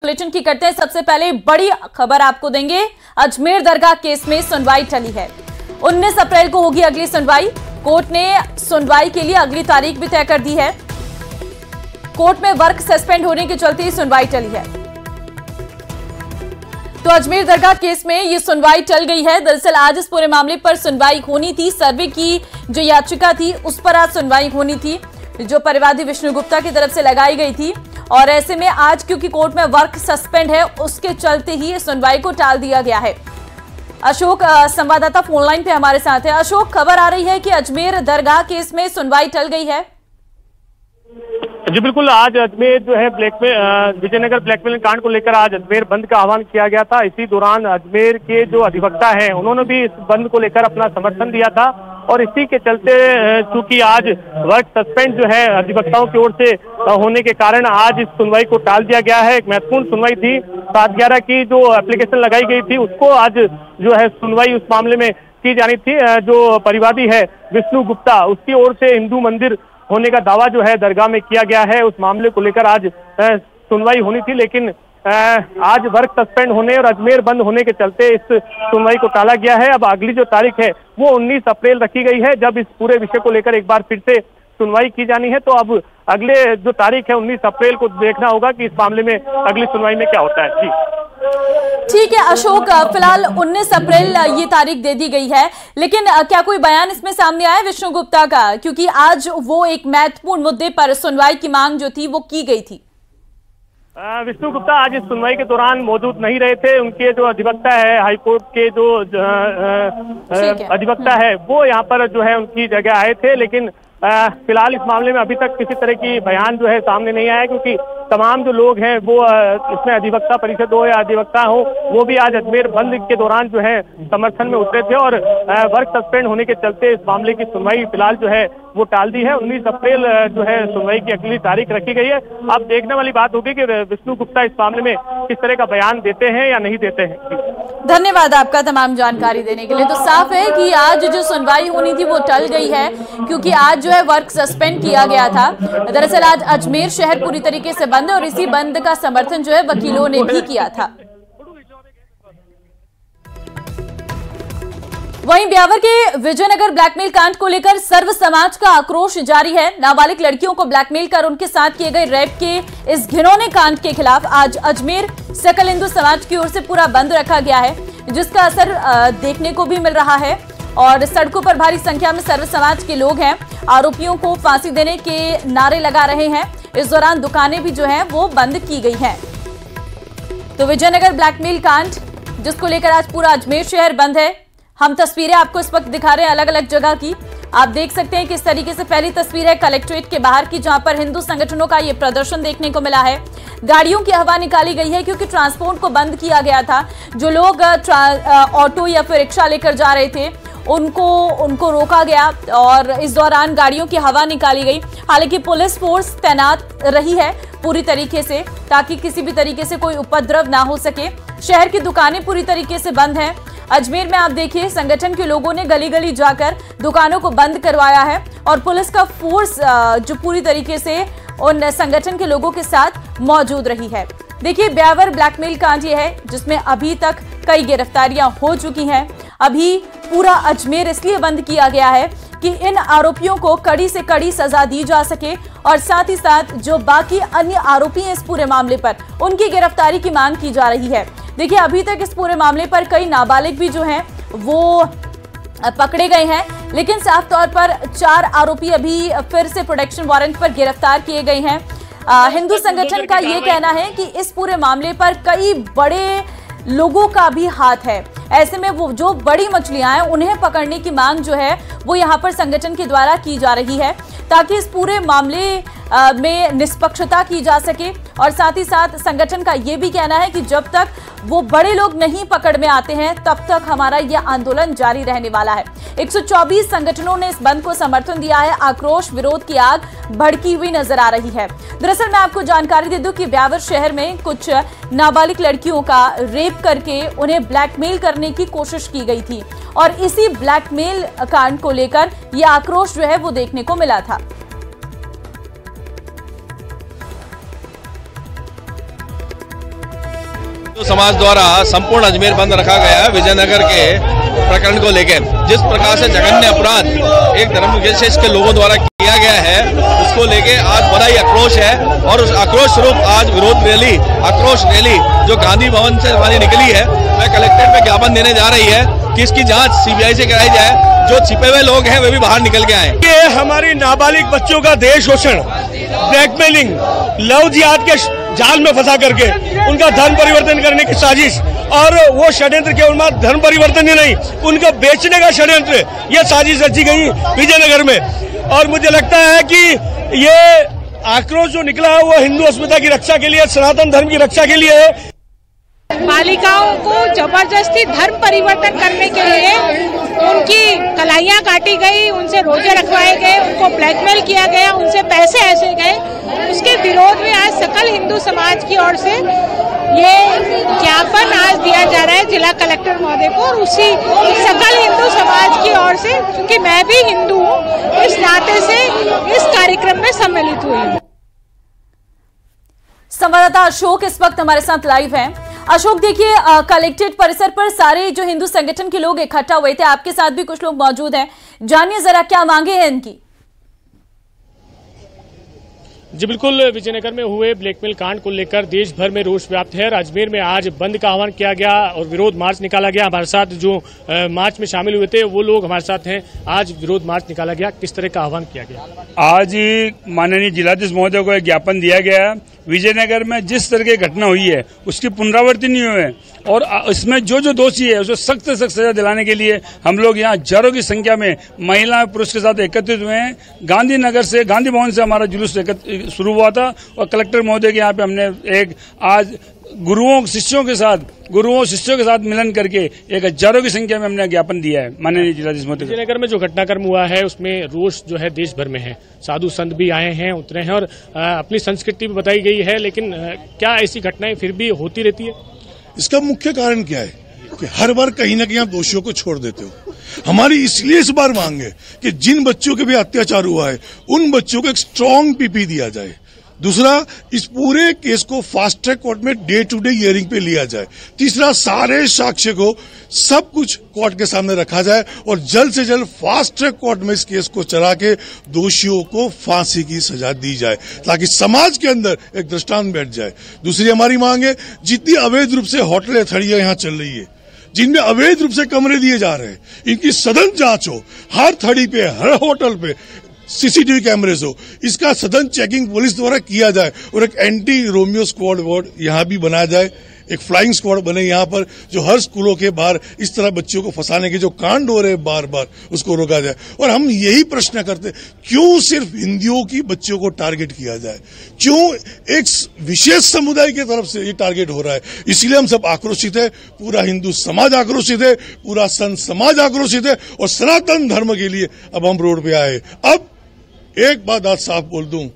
Bulletin की करते हैं। सबसे पहले बड़ी खबर आपको देंगे। अजमेर दरगाह केस में सुनवाई टली है। 19 अप्रैल को होगी अगली सुनवाई। कोर्ट ने सुनवाई के लिए अगली तारीख भी तय कर दी है। कोर्ट में वर्क सस्पेंड होने के चलते सुनवाई टली है। तो अजमेर दरगाह केस में ये सुनवाई टल गई है। दरअसल आज इस पूरे मामले पर सुनवाई होनी थी। सर्वे की जो याचिका थी उस पर आज सुनवाई होनी थी, जो परिवादी विष्णु गुप्ता की तरफ से लगाई गई थी। और ऐसे में आज क्योंकि कोर्ट में वर्क सस्पेंड है, उसके चलते ही सुनवाई को टाल दिया गया है। अशोक संवाददाता फोन लाइन पे हमारे साथ है। अशोक, खबर आ रही है कि अजमेर दरगाह केस में सुनवाई टल गई है। जी बिल्कुल, आज अजमेर जो है विजयनगर ब्लैकमेल कांड को लेकर आज अजमेर बंद का आह्वान किया गया था। इसी दौरान अजमेर के जो अधिवक्ता हैं उन्होंने भी इस बंद को लेकर अपना समर्थन दिया था। और इसी के चलते चूंकि आज वर्क सस्पेंड जो है अधिवक्ताओं की ओर से होने के कारण आज इस सुनवाई को टाल दिया गया है। एक महत्वपूर्ण सुनवाई थी 7/11 की जो एप्लीकेशन लगाई गई थी, उसको आज जो है सुनवाई उस मामले में की जानी थी। जो परिवादी है विष्णु गुप्ता, उसकी ओर से हिंदू मंदिर होने का दावा जो है दरगाह में किया गया है, उस मामले को लेकर आज सुनवाई होनी थी। लेकिन आज वर्क सस्पेंड होने और अजमेर बंद होने के चलते इस सुनवाई को टाला गया है। अब अगली जो तारीख है वो 19 अप्रैल रखी गई है, जब इस पूरे विषय को लेकर एक बार फिर से सुनवाई की जानी है। तो अब अगले जो तारीख है 19 अप्रैल को देखना होगा कि इस मामले में अगली सुनवाई में क्या होता है। जी ठीक है अशोक, फिलहाल 19 अप्रैल ये तारीख दे दी गई है, लेकिन क्या कोई बयान इसमें सामने आया विष्णु गुप्ता का? क्योंकि आज वो एक महत्वपूर्ण मुद्दे पर सुनवाई की मांग जो थी वो की गई थी। विष्णु गुप्ता आज इस सुनवाई के दौरान मौजूद नहीं रहे थे। उनके जो अधिवक्ता है हाईकोर्ट के जो अधिवक्ता है वो यहाँ पर जो है उनकी जगह आए थे। लेकिन फिलहाल इस मामले में अभी तक किसी तरह की बयान जो है सामने नहीं आया, क्योंकि तमाम जो लोग हैं वो इसमें अधिवक्ता परिषद हो या अधिवक्ता हो, वो भी आज अजमेर बंद के दौरान जो है समर्थन में उतरे थे। और वर्क सस्पेंड होने के चलते इस मामले की सुनवाई फिलहाल जो है वो टाल दी है। 19 अप्रैल जो है सुनवाई की अगली तारीख रखी गई है। अब देखने वाली बात होगी कि विष्णु गुप्ता इस मामले में किस तरह का बयान देते हैं या नहीं देते हैं। धन्यवाद आपका तमाम जानकारी देने के लिए। तो साफ है कि आज जो सुनवाई होनी थी वो टल गई है, क्योंकि आज जो है वर्क सस्पेंड किया गया था। दरअसल आज अजमेर शहर पूरी तरीके से बंद है और इसी बंद का समर्थन जो है वकीलों ने भी किया था। वहीं ब्यावर के विजयनगर ब्लैकमेल कांड को लेकर सर्व समाज का आक्रोश जारी है। नाबालिग लड़कियों को ब्लैकमेल कर उनके साथ किए गए रेप के इस घिनौने कांड के खिलाफ आज अजमेर सकल हिंदू समाज की ओर से पूरा बंद रखा गया है, जिसका असर देखने को भी मिल रहा है। और सड़कों पर भारी संख्या में सर्व समाज के लोग हैं, आरोपियों को फांसी देने के नारे लगा रहे हैं। इस दौरान दुकानें भी जो हैं वो बंद की गई हैं। तो विजयनगर ब्लैकमेल कांड जिसको लेकर आज पूरा अजमेर शहर बंद है। हम तस्वीरें आपको इस वक्त दिखा रहे हैं अलग अलग जगह की। आप देख सकते हैं किस तरीके से पहली तस्वीर है कलेक्ट्रेट के बाहर की, जहां पर हिंदू संगठनों का ये प्रदर्शन देखने को मिला है। गाड़ियों की हवा निकाली गई है क्योंकि ट्रांसपोर्ट को बंद किया गया था। जो लोग ऑटो या फिर रिक्शा लेकर जा रहे थे उनको रोका गया और इस दौरान गाड़ियों की हवा निकाली गई। हालांकि पुलिस फोर्स तैनात रही है पूरी तरीके से, ताकि किसी भी तरीके से कोई उपद्रव ना हो सके। शहर की दुकानें पूरी तरीके से बंद हैं। अजमेर में आप देखिए संगठन के लोगों ने गली गली जाकर दुकानों को बंद करवाया है और पुलिस का फोर्स जो पूरी तरीके से उन संगठन के लोगों के साथ मौजूद रही है। देखिए ब्यावर ब्लैकमेल कांड ये है जिसमें अभी तक कई गिरफ्तारियां हो चुकी हैं। अभी पूरा अजमेर इसलिए बंद किया गया है कि इन आरोपियों को कड़ी से कड़ी सजा दी जा सके और साथ ही साथ जो बाकी अन्य आरोपी हैं इस पूरे मामले पर उनकी गिरफ्तारी की मांग की जा रही है। देखिए अभी तक इस पूरे मामले पर कई नाबालिग भी जो हैं वो पकड़े गए हैं, लेकिन साफ तौर पर 4 आरोपी अभी फिर से प्रोटेक्शन वारंट पर गिरफ्तार किए गए हैं। हिंदू संगठन का ये कहना है कि इस पूरे मामले पर कई बड़े लोगों का भी हाथ है। ऐसे में वो जो बड़ी मछलियां हैं उन्हें पकड़ने की मांग जो है वो यहाँ पर संगठन के द्वारा की जा रही है, ताकि इस पूरे मामले में निष्पक्षता की जा सके। और साथ ही साथ संगठन का ये भी कहना है कि जब तक वो बड़े लोग नहीं पकड़ में आते हैं तब तक हमारा यह आंदोलन जारी रहने वाला है। 124 संगठनों ने इस बंद को समर्थन दिया है। आक्रोश विरोध की आग भड़की हुई नजर आ रही है। दरअसल मैं आपको जानकारी दे दूं कि ब्यावर शहर में कुछ नाबालिग लड़कियों का रेप करके उन्हें ब्लैकमेल करने की कोशिश की गई थी और इसी ब्लैकमेल कांड को लेकर यह आक्रोश जो है वो देखने को मिला था। समाज द्वारा संपूर्ण अजमेर बंद रखा गया है विजयनगर के प्रकरण को लेकर। जिस प्रकार से जघन्य अपराध एक धर्म विशेष के लोगों द्वारा किया गया है, उसको लेके आज बड़ा ही आक्रोश है और उस आक्रोश स्वरूप आज विरोध रैली, आक्रोश रैली जो गांधी भवन से हमारी निकली है, वह कलेक्ट्रेट में ज्ञापन देने जा रही है कि इसकी जांच सीबीआई से कराई जाए, जो छिपे हुए लोग हैं वे भी बाहर निकल के आए। ये हमारी नाबालिग बच्चों का देश शोषण, ब्लैकमेलिंग, लव जिहाद के जाल में फंसा करके उनका धर्म परिवर्तन करने की साजिश, और वो षड्यंत्र केवल मात्र धर्म परिवर्तन ही नहीं, उनका बेचने का षड्यंत्र, ये साजिश रची गई विजयनगर में। और मुझे लगता है कि ये आक्रोश जो निकला है वो हिंदू अस्मिता की रक्षा के लिए, सनातन धर्म की रक्षा के लिए है। बालिकाओं को जबरदस्ती धर्म परिवर्तन करने के लिए उनकी कलाइयां काटी गई, उनसे रोजे रखवाए गए, उनको ब्लैकमेल किया गया, उनसे पैसे ऐसे गए। उसके विरोध में आज सकल हिंदू समाज की ओर से ये ज्ञापन आज दिया जा रहा है जिला कलेक्टर महोदय को, और उसी सकल हिंदू समाज की ओर से, क्योंकि मैं भी हिंदू हूँ, इस नाते से इस कार्यक्रम में सम्मिलित हुई हूँ। संवाददाता अशोक इस वक्त हमारे साथ लाइव हैं। अशोक, देखिए कलेक्ट्रेट परिसर पर सारे जो हिंदू संगठन के लोग इकट्ठा हुए थे, आपके साथ भी कुछ लोग मौजूद हैं, जानिए जरा क्या मांगे हैं इनकी। जी बिल्कुल, विजयनगर में हुए ब्लैकमेल कांड को लेकर देश भर में रोष व्याप्त है। अजमेर में आज बंद का आह्वान किया गया और विरोध मार्च निकाला गया। हमारे साथ जो मार्च में शामिल हुए थे वो लोग हमारे साथ हैं। आज विरोध मार्च निकाला गया, किस तरह का आह्वान किया गया? आज माननीय जिलाधीश महोदय को एक ज्ञापन दिया गया। विजयनगर में जिस तरह की घटना हुई है उसकी पुनरावृत्ति नहीं हुई है, और इसमें जो जो दोषी है उसको सख्त से सख्त सजा दिलाने के लिए हम लोग यहाँ हजारों की संख्या में महिला पुरुष के साथ एकत्रित हुए हैं। गांधीनगर से, गांधी भवन से हमारा जुलूस शुरू हुआ था और कलेक्टर महोदय के यहाँ पे हमने एक आज गुरुओं शिष्यों के साथ मिलन करके एक हजारों की संख्या में हमने ज्ञापन दिया है माननीय जिलाधीश महोदय। विजयनगर में जो घटनाक्रम हुआ है उसमें रोष जो है देश भर में है, साधु संत भी आए हैं, उतरे हैं और अपनी संस्कृति भी बताई गई है, लेकिन क्या ऐसी घटनाएं फिर भी होती रहती है? इसका मुख्य कारण क्या है कि हर बार कहीं ना कहीं आप दोषियों को छोड़ देते हो। हमारी इसलिए इस बार मांग है कि जिन बच्चों के भी अत्याचार हुआ है उन बच्चों को एक स्ट्रांग पीपी दिया जाए। दूसरा, इस पूरे केस को फास्ट ट्रैक कोर्ट में डे टू डे हियरिंग पे लिया जाए। तीसरा, सारे साक्ष्य को सब कुछ कोर्ट के सामने रखा जाए और जल्द से जल्द फास्ट ट्रैक कोर्ट में इस केस को चला के दोषियों को फांसी की सजा दी जाए ताकि समाज के अंदर एक दृष्टांत बैठ जाए। दूसरी हमारी मांग है, जितनी अवैध रूप से होटल अथड़ियां यहाँ चल रही है, जिनमें अवैध रूप से कमरे दिए जा रहे हैं, इनकी सदन जांच हो। हर थड़ी पे, हर होटल पे सीसीटीवी कैमरेज हो, इसका सदन चेकिंग पुलिस द्वारा किया जाए और एक एंटी रोमियो स्क्वाड वार्ड यहाँ भी बनाया जाए, एक फ्लाइंग स्क्वाड बने यहाँ पर, जो हर स्कूलों के बाहर इस तरह बच्चों को फंसाने के जो कांड हो रहे हैं बार बार उसको रोका जाए। और हम यही प्रश्न करते, क्यों सिर्फ हिंदुओं की बच्चों को टारगेट किया जाए, क्यों एक विशेष समुदाय की तरफ से ये टारगेट हो रहा है? इसलिए हम सब आक्रोशित है, पूरा हिंदू समाज आक्रोशित है, पूरा संत समाज आक्रोशित है और सनातन धर्म के लिए अब हम रोड पे आए। अब एक बात आज साफ बोल दूं,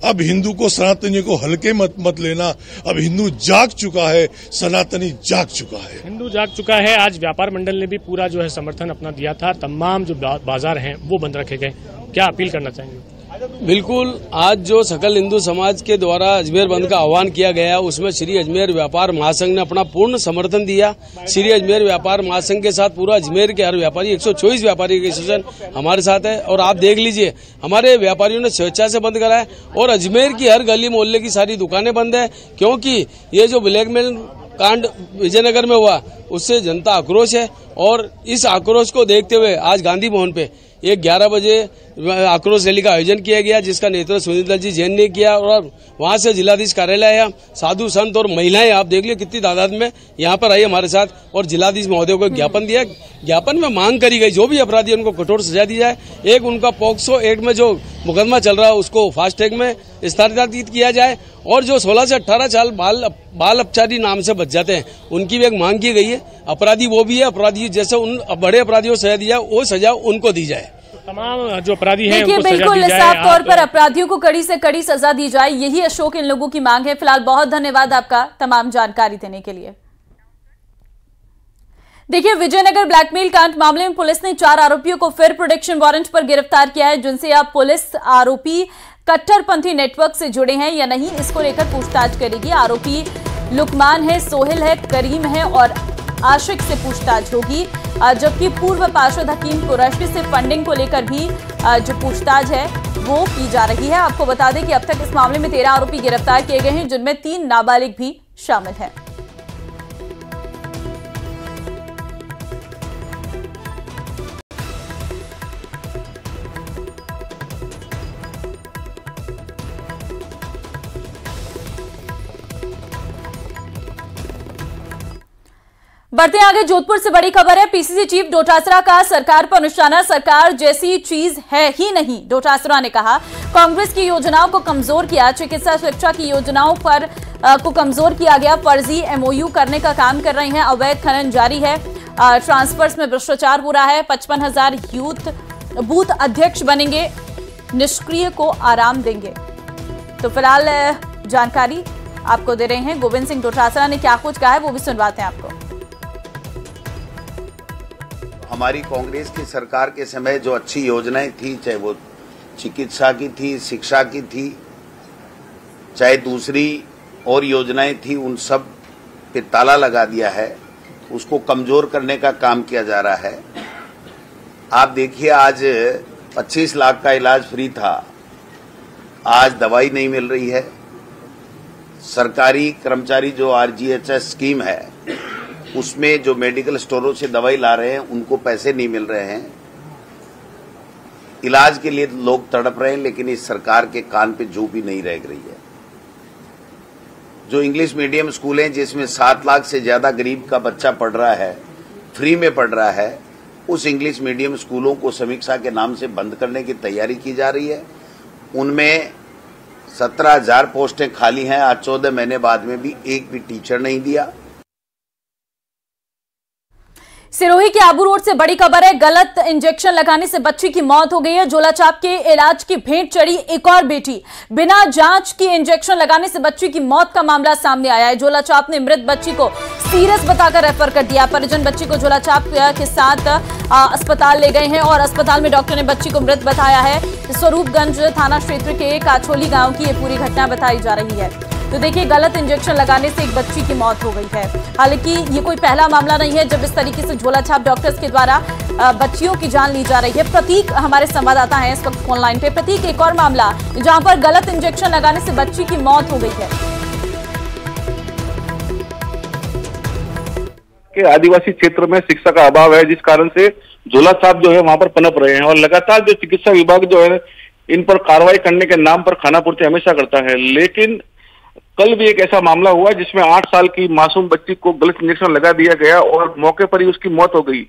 अब हिंदू को सनातनी को हल्के मत लेना। अब हिंदू जाग चुका है, सनातनी जाग चुका है। हिंदू जाग चुका है। आज व्यापार मंडल ने भी पूरा जो है समर्थन अपना दिया था। तमाम जो बाजार हैं वो बंद रखे गए। क्या अपील करना चाहेंगे? बिल्कुल, आज जो सकल हिंदू समाज के द्वारा अजमेर बंद का आह्वान किया गया उसमें श्री अजमेर व्यापार महासंघ ने अपना पूर्ण समर्थन दिया। श्री अजमेर व्यापार महासंघ के साथ पूरा अजमेर के हर व्यापारी 124 व्यापारी एसोसिएशन हमारे साथ है और आप देख लीजिए हमारे व्यापारियों ने स्वेच्छा से बंद करा है और अजमेर की हर गली मोहल्ले की सारी दुकानें बंद है, क्योंकि ये जो ब्लैकमेल कांड विजयनगर में हुआ उससे जनता आक्रोश है और इस आक्रोश को देखते हुए आज गांधी भवन पे 11 बजे आक्रोश रैली का आयोजन किया गया, जिसका नेतृत्व सुनील दत्त जी जैन ने किया और वहां से जिलाधीश कार्यालय आया। साधु संत और महिलाएं आप देख लीजिए कितनी तादाद में यहाँ पर आई हमारे साथ और जिलाधीश महोदय को ज्ञापन दिया। ज्ञापन में मांग करी गई जो भी अपराधी उनको कठोर सजा दी जाए। एक उनका पॉक्सो एक्ट में जो मुकदमा चल रहा है उसको फास्ट ट्रैक में स्थानांतरित किया जाए और जो 16 से 18 साल बाल अपचारी नाम से बच जाते हैं उनकी भी एक मांग की गई है। अपराधी वो भी है, अपराधी जैसे उन बड़े अपराधियों को सजा दी जाए वो सजा उनको दी जाए। तमाम जो अपराधी हैं उनको बिल्कुल साफ तौर पर अपराधियों को कड़ी से कड़ी सजा दी जाए, यही अशोक इन लोगों की मांग है। फिलहाल बहुत धन्यवाद आपका तमाम जानकारी देने के लिए। देखिए, विजयनगर ब्लैकमेल कांड मामले में पुलिस ने 4 आरोपियों को फिर प्रोटेक्शन वारंट पर गिरफ्तार किया है, जिनसे अब पुलिस आरोपी कट्टरपंथी नेटवर्क से जुड़े हैं या नहीं इसको लेकर पूछताछ करेगी। आरोपी लुकमान है, सोहेल है, करीम है और आशिक से पूछताछ होगी। जबकि पूर्व पार्षद हकीम कुरैशी से फंडिंग को लेकर भी जो पूछताछ है वो की जा रही है। आपको बता दें कि अब तक इस मामले में 13 आरोपी गिरफ्तार किए गए हैं, जिनमें 3 नाबालिग भी शामिल हैं। बढ़ते आगे, जोधपुर से बड़ी खबर है। पीसीसी चीफ डोटासरा का सरकार पर निशाना, सरकार जैसी चीज है ही नहीं। डोटासरा ने कहा कांग्रेस की योजनाओं को कमजोर किया, चिकित्सा शिक्षा की योजनाओं पर को कमजोर किया गया, फर्जी एमओयू करने का काम कर रहे हैं, अवैध खनन जारी है, ट्रांसफर्स में भ्रष्टाचार हो रहा है, 55,000 यूथ बूथ अध्यक्ष बनेंगे, निष्क्रिय को आराम देंगे। तो फिलहाल जानकारी आपको दे रहे हैं गोविंद सिंह डोटासरा ने क्या कुछ कहा है, वो भी सुनवाते हैं आपको। हमारी कांग्रेस की सरकार के समय जो अच्छी योजनाएं थी, चाहे वो चिकित्सा की थी, शिक्षा की थी, चाहे दूसरी और योजनाएं थी, उन सब पे ताला लगा दिया है, उसको कमजोर करने का काम किया जा रहा है। आप देखिए, आज 25 लाख का इलाज फ्री था, आज दवाई नहीं मिल रही है। सरकारी कर्मचारी जो आरजीएचएस स्कीम है, उसमें जो मेडिकल स्टोरों से दवाई ला रहे हैं उनको पैसे नहीं मिल रहे हैं। इलाज के लिए लोग तड़प रहे हैं, लेकिन इस सरकार के कान पे जू भी नहीं रह रही है। जो इंग्लिश मीडियम स्कूल हैं, जिसमें 7 लाख से ज्यादा गरीब का बच्चा पढ़ रहा है, फ्री में पढ़ रहा है, उस इंग्लिश मीडियम स्कूलों को समीक्षा के नाम से बंद करने की तैयारी की जा रही है। उनमें 17,000 पोस्टें खाली हैं। आज 14 महीने बाद में भी एक भी टीचर नहीं दिया। सिरोही के आबू रोड से बड़ी खबर है, गलत इंजेक्शन लगाने से बच्ची की मौत हो गई है। झोलाछाप के इलाज की भेंट चढ़ी एक और बेटी, बिना जांच की इंजेक्शन लगाने से बच्ची की मौत का मामला सामने आया है। झोलाछाप ने मृत बच्ची को सीरियस बताकर रेफर कर दिया। परिजन बच्ची को झोलाछाप के साथ अस्पताल ले गए हैं और अस्पताल में डॉक्टर ने बच्ची को मृत बताया है। स्वरूपगंज थाना क्षेत्र के काछोली गांव की यह पूरी घटना बताई जा रही है। तो देखिए, गलत इंजेक्शन लगाने से एक बच्ची की मौत हो गई है। हालांकि ये कोई पहला मामला नहीं है जब इस तरीके से झोलाछाप डॉक्टर्स के द्वारा बच्चियों की जान ली जा रही है। प्रतीक हमारे संवाददाता हैं इस वक्त ऑनलाइन पे। प्रतीक, एक और मामला जहां पर गलत इंजेक्शन लगाने से बच्ची की मौत हो गई है। के आदिवासी क्षेत्र में शिक्षा का अभाव है, जिस कारण से झोलाछाप जो है वहां पर पनप रहे हैं और लगातार जो चिकित्सा विभाग जो है इन पर कार्रवाई करने के नाम पर खानापूर्ति हमेशा करता है। लेकिन कल भी एक ऐसा मामला हुआ जिसमें 8 साल की मासूम बच्ची को गलत इंजेक्शन लगा दिया गया और मौके पर ही उसकी मौत हो गई।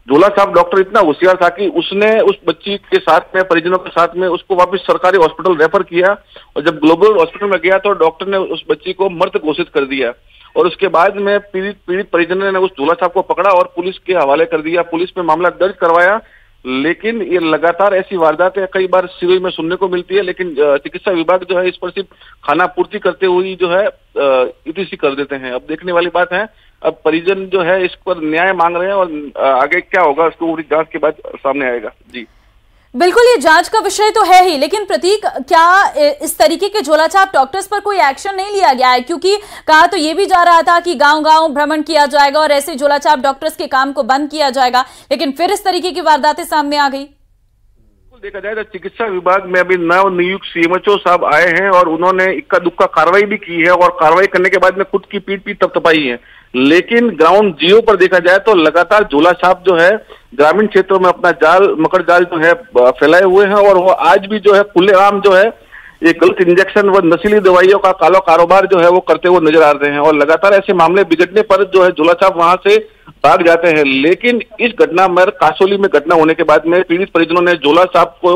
झोलाछाप डॉक्टर इतना होशियार था कि उसने उस बच्ची के साथ में, परिजनों के साथ में, उसको वापस सरकारी हॉस्पिटल रेफर किया और जब ग्लोबल हॉस्पिटल में गया तो डॉक्टर ने उस बच्ची को मृत घोषित कर दिया और उसके बाद में पीड़ित परिजनों ने उस झोलाछाप को पकड़ा और पुलिस के हवाले कर दिया। पुलिस में मामला दर्ज करवाया, लेकिन ये लगातार ऐसी वारदातें कई बार सिरोही में सुनने को मिलती है। लेकिन चिकित्सा विभाग जो है इस पर सिर्फ खाना पूर्ति करते हुए जो है इतिशी कर देते हैं। अब देखने वाली बात है, अब परिजन जो है इस पर न्याय मांग रहे हैं और आगे क्या होगा उसको पूरी जांच के बाद सामने आएगा। जी बिल्कुल, ये जांच का विषय तो है ही, लेकिन प्रतीक, क्या इस तरीके के झोलाछाप डॉक्टर्स पर कोई एक्शन नहीं लिया गया है? क्योंकि कहा तो ये भी जा रहा था कि गांव-गांव भ्रमण किया जाएगा और ऐसे झोलाछाप डॉक्टर्स के काम को बंद किया जाएगा, लेकिन फिर इस तरीके की वारदातें सामने आ गई। देखा जाए तो चिकित्सा विभाग में अभी नव नियुक्त सीएमएचओ साहब आए हैं और उन्होंने इक्का दुक्का कार्रवाई भी की है और कार्रवाई करने के बाद में खुद की पीठ भी तपतपाई है। लेकिन ग्राउंड जीरो पर देखा जाए तो लगातार झोलाछाप जो है ग्रामीण क्षेत्रों में अपना जाल, मकर जाल जो है फैलाए हुए हैं और वो आज भी जो है खुलेआम जो है ये गलत इंजेक्शन व नशीली दवाइयों का काला कारोबार जो है वो करते हुए नजर आ रहे हैं और लगातार ऐसे मामले बिगड़ने पर जो है झोलाछाप वहां से भाग जाते हैं। लेकिन इस घटना में, कासोली में घटना होने के बाद में पीड़ित परिजनों ने झोलाछाप को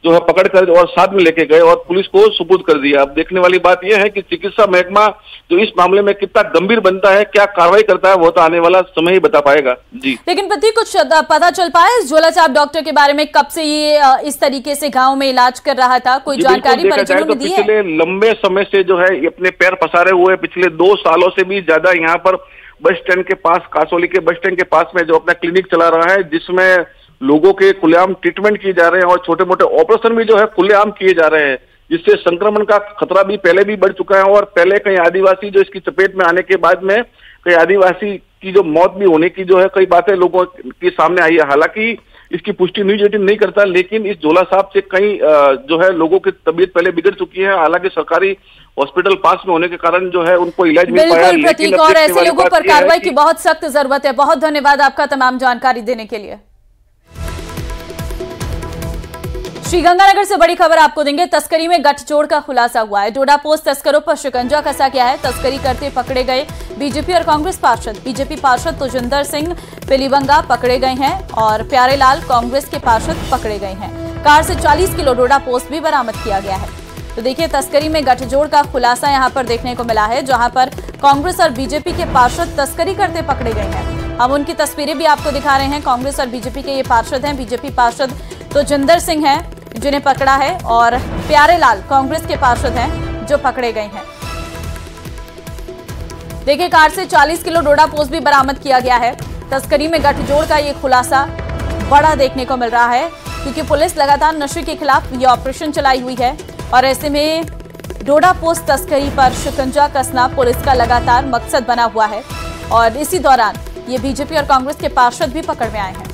जो है पकड़कर और साथ में लेके गए और पुलिस को सुपुर्द कर दिया। अब देखने वाली बात यह है कि चिकित्सा महकमा जो इस मामले में कितना गंभीर बनता है, क्या कार्रवाई करता है, वो तो आने वाला समय ही बता पाएगा। जी, लेकिन प्रतीक, कुछ पता चल पाया इस झोलाछाप डॉक्टर के बारे में? कब से ये इस तरीके से गाँव में इलाज कर रहा था? कोई जानकारी परिजनों ने दी है? पिछले लंबे समय से जो है अपने पैर पसारे हुए, पिछले 2 सालों से भी ज्यादा यहाँ पर बस स्टैंड के पास, कासोली के बस स्टैंड के पास में जो अपना क्लिनिक चला रहा है, जिसमें लोगों के खुलेआम ट्रीटमेंट किए जा रहे हैं और छोटे मोटे ऑपरेशन भी जो है खुलेआम किए जा रहे हैं। जिससे संक्रमण का खतरा भी पहले भी बढ़ चुका है और पहले कई आदिवासी जो इसकी चपेट में आने के बाद में कई आदिवासी की जो मौत भी होने की जो है कई बातें लोगों के सामने आई है। हालांकि इसकी पुष्टि न्यूज 18 नहीं करता, लेकिन इस झोला सांप से कई जो है लोगों की तबीयत पहले बिगड़ चुकी है। हालांकि सरकारी हॉस्पिटल पास में होने के कारण जो है उनको इलाज मिल पाया। बिल्कुल प्रतीक, और ऐसे लोगों पर कार्रवाई की बहुत सख्त जरूरत है। बहुत धन्यवाद आपका तमाम जानकारी देने के लिए। श्रीगंगानगर से बड़ी खबर आपको देंगे। तस्करी में गठजोड़ का खुलासा हुआ है। डोडा पोस्ट तस्करों पर शिकंजा कसा गया है। तस्करी करते पकड़े गए बीजेपी और कांग्रेस पार्षद। बीजेपी पार्षद तुजिंदर सिंह पिलीबंगा पकड़े गए हैं और प्यारेलाल कांग्रेस के पार्षद पकड़े गए हैं। कार से 40 किलो डोडा पोस्ट भी बरामद किया गया है। तो देखिए, तस्करी में गठजोड़ का खुलासा यहां पर देखने को मिला है, जहां पर कांग्रेस और बीजेपी के पार्षद तस्करी करते पकड़े गए हैं। हम उनकी तस्वीरें भी आपको दिखा रहे हैं। कांग्रेस और बीजेपी के ये पार्षद हैं। बीजेपी पार्षद तुजिंदर सिंह हैं जिन्हें पकड़ा है और प्यारेलाल कांग्रेस के पार्षद हैं जो पकड़े गए हैं। देखिए, कार से 40 किलो डोडा पोस्ट भी बरामद किया गया है। तस्करी में गठजोड़ का ये खुलासा बड़ा देखने को मिल रहा है, क्योंकि पुलिस लगातार नशे के खिलाफ ये ऑपरेशन चलाई हुई है और ऐसे में डोडा पोस्ट तस्करी पर शिकंजा कसना पुलिस का लगातार मकसद बना हुआ है। और इसी दौरान ये बीजेपी और कांग्रेस के पार्षद भी पकड़ में आए हैं।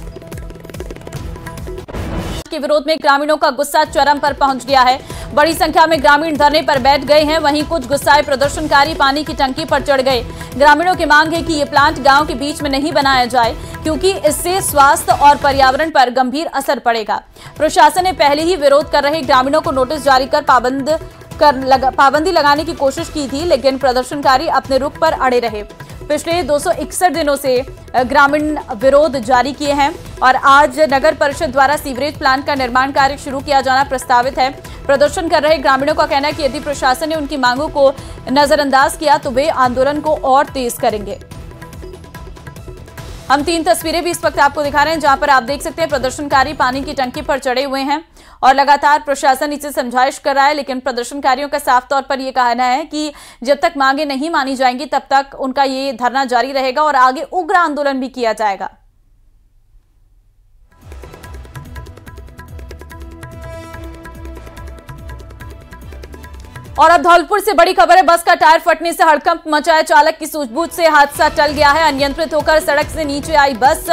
के विरोध में ग्रामीणों का गुस्सा चरम पर पहुंच गया है। बड़ी संख्या में ग्रामीण धरने पर बैठ गए हैं। वहीं कुछ गुस्साए प्रदर्शनकारी पानी की टंकी पर चढ़ गए। ग्रामीणों की मांग है कि ये प्लांट गांव के बीच में नहीं बनाया जाए, क्योंकि इससे स्वास्थ्य और पर्यावरण पर गंभीर असर पड़ेगा। प्रशासन ने पहले ही विरोध कर रहे ग्रामीणों को नोटिस जारी कर पाबंदी लगाने की कोशिश की थी, लेकिन प्रदर्शनकारी अपने रुख पर अड़े रहे। पिछले 261 दिनों से ग्रामीण विरोध जारी किए हैं और आज नगर परिषद द्वारा सीवरेज प्लांट का निर्माण कार्य शुरू किया जाना प्रस्तावित है। प्रदर्शन कर रहे ग्रामीणों का कहना है कि यदि प्रशासन ने उनकी मांगों को नजरअंदाज किया तो वे आंदोलन को और तेज करेंगे। हम 3 तस्वीरें भी इस वक्त आपको दिखा रहे हैं, जहां पर आप देख सकते हैं प्रदर्शनकारी पानी की टंकी पर चढ़े हुए हैं और लगातार प्रशासन इसे समझाइश कर रहा है। लेकिन प्रदर्शनकारियों का साफ तौर पर यह कहना है कि जब तक मांगे नहीं मानी जाएंगी तब तक उनका ये धरना जारी रहेगा और आगे उग्र आंदोलन भी किया जाएगा। और अब धौलपुर से बड़ी खबर है। बस का टायर फटने से हड़कंप मचा है। चालक की सूझबूझ से हादसा टल गया है। अनियंत्रित होकर सड़क से नीचे आई बस।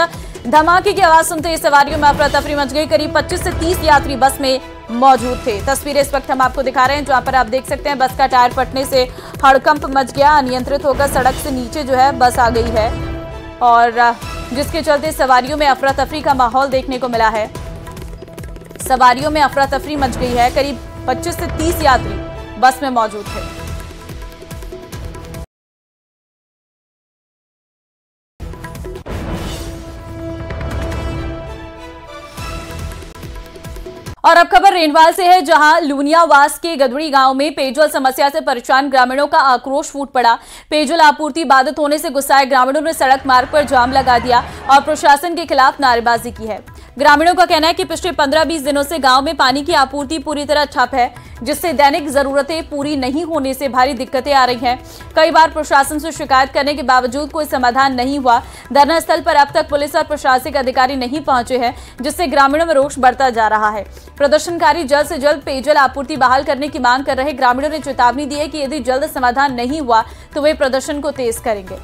धमाके की आवाज सुनते ही सवारियों में अफरा तफरी मच गई। करीब 25 से 30 यात्री बस में मौजूद थे। तस्वीरें इस वक्त हम आपको दिखा रहे हैं, जहां पर आप देख सकते हैं बस का टायर फटने से हड़कंप मच गया। अनियंत्रित होकर सड़क से नीचे जो है बस आ गई है और जिसके चलते सवारियों में अफरा तफरी का माहौल देखने को मिला है। सवारियों में अफरा तफरी मच गई है। करीब 25 से 30 यात्री बस में मौजूद थे। और अब खबर रेंडवाल से है, जहां लूनियावास के गदड़ी गांव में पेयजल समस्या से परेशान ग्रामीणों का आक्रोश फूट पड़ा। पेयजल आपूर्ति बाधित होने से गुस्साए ग्रामीणों ने सड़क मार्ग पर जाम लगा दिया और प्रशासन के खिलाफ नारेबाजी की है। ग्रामीणों का कहना है कि पिछले 15-20 दिनों से गांव में पानी की आपूर्ति पूरी तरह ठप है, जिससे दैनिक जरूरतें पूरी नहीं होने से भारी दिक्कतें आ रही हैं। कई बार प्रशासन से शिकायत करने के बावजूद कोई समाधान नहीं हुआ। धरना स्थल पर अब तक पुलिस और प्रशासनिक अधिकारी नहीं पहुंचे हैं, जिससे ग्रामीणों में रोष बढ़ता जा रहा है। प्रदर्शनकारी जल्द से जल्द पेयजल आपूर्ति बहाल करने की मांग कर रहे ग्रामीणों ने चेतावनी दी है कि यदि जल्द समाधान नहीं हुआ तो वे प्रदर्शन को तेज करेंगे।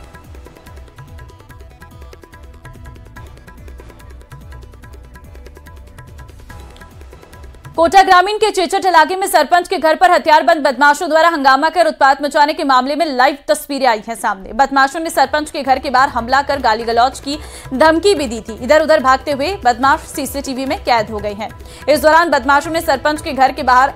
कोटा ग्रामीण के चेचट इलाके में सरपंच के घर पर हथियारबंद बदमाशों द्वारा हंगामा कर उत्पात मचाने के मामले में लाइव तस्वीरें आई हैं सामने। बदमाशों ने सरपंच के घर के बाहर हमला कर गाली गलौज की धमकी भी दी थी। इधर उधर भागते हुए बदमाश सीसीटीवी में कैद हो गए हैं। इस दौरान बदमाशों ने सरपंच के घर के बाहर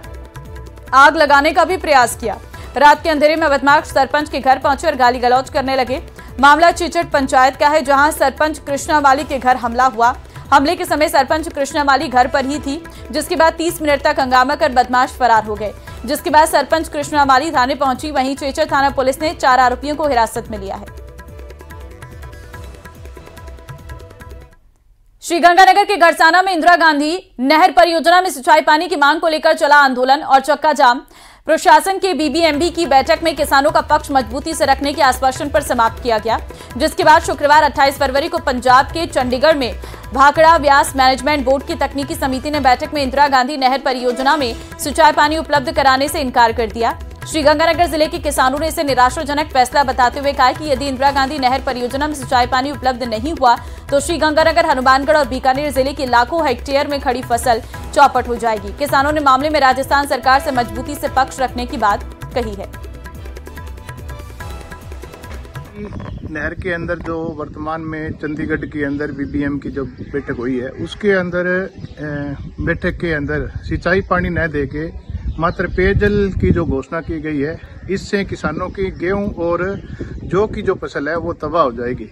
आग लगाने का भी प्रयास किया। रात के अंधेरे में बदमाश सरपंच के घर पहुंचे और गाली गलौज करने लगे। मामला चेचट पंचायत का है, जहां सरपंच कृष्णावाली के घर हमला हुआ। हमले के समय सरपंच कृष्णावाली घर पर ही थी, जिसके बाद 30 मिनट तक हंगामा कर बदमाश फरार हो गए। जिसके बाद सरपंच कृष्णावाली थाने पहुंची। वहीं चेचर थाना पुलिस ने 4 आरोपियों को हिरासत में लिया है। श्रीगंगानगर के गड़साना में इंदिरा गांधी नहर परियोजना में सिंचाई पानी की मांग को लेकर चला आंदोलन और चक्का जाम। प्रशासन के बीबीएमबी की बैठक में किसानों का पक्ष मजबूती से रखने के आश्वासन पर समाप्त किया गया, जिसके बाद शुक्रवार 28 फरवरी को पंजाब के चंडीगढ़ में भाखड़ा व्यास मैनेजमेंट बोर्ड की तकनीकी समिति ने बैठक में इंदिरा गांधी नहर परियोजना में सिंचाई पानी उपलब्ध कराने से इनकार कर दिया। श्रीगंगानगर जिले के किसानों ने इसे निराशाजनक फैसला बताते हुए कहा कि यदि इंदिरा गांधी नहर परियोजना में सिंचाई पानी उपलब्ध नहीं हुआ तो श्रीगंगानगर, हनुमानगढ़ और बीकानेर जिले की लाखों हेक्टेयर में खड़ी फसल चौपट हो जाएगी। किसानों ने मामले में राजस्थान सरकार से मजबूती से पक्ष रखने की बात कही है। नहर के अंदर जो वर्तमान में चंडीगढ़ के अंदर बीबीएम की जो बैठक हुई है, उसके अंदर बैठक के अंदर सिंचाई पानी न देके मात्र पेयजल की जो घोषणा की गई है, इससे किसानों की गेहूं और जौ की जो फसल है वो तबाह हो जाएगी।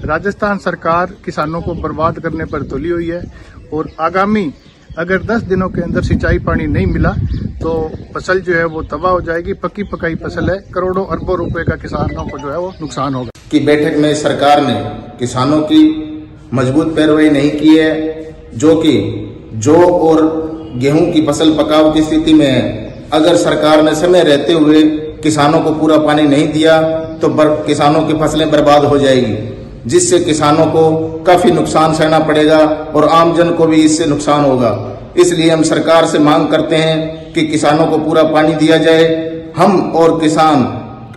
राजस्थान सरकार किसानों को बर्बाद करने पर तुली हुई है और आगामी अगर 10 दिनों के अंदर सिंचाई पानी नहीं मिला तो फसल जो है वो तबाह हो जाएगी। पक्की पकाई फसल है, करोड़ों अरबों रुपए का किसानों को जो है वो नुकसान होगा। कि बैठक में सरकार ने किसानों की मजबूत पैरवी नहीं की है, जो कि जौ और गेहूं की फसल पकाव की स्थिति में है। अगर सरकार ने समय रहते हुए किसानों को पूरा पानी नहीं दिया तो किसानों की फसलें बर्बाद हो जाएगी, जिससे किसानों को काफी नुकसान सहना पड़ेगा और आमजन को भी इससे नुकसान होगा। इसलिए हम सरकार से मांग करते हैं कि किसानों को पूरा पानी दिया जाए।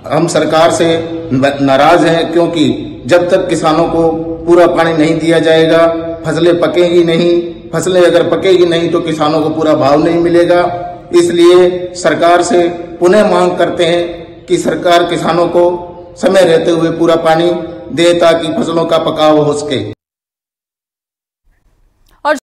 हम सरकार से नाराज हैं, क्योंकि जब तक किसानों को पूरा पानी नहीं दिया जाएगा फसलें पकेगी नहीं। फसलें अगर पकेगी नहीं तो किसानों को पूरा भाव नहीं मिलेगा। इसलिए सरकार से पुनः मांग करते हैं कि सरकार किसानों को समय रहते हुए पूरा पानी दे ताकि फसलों का पकाव हो सके।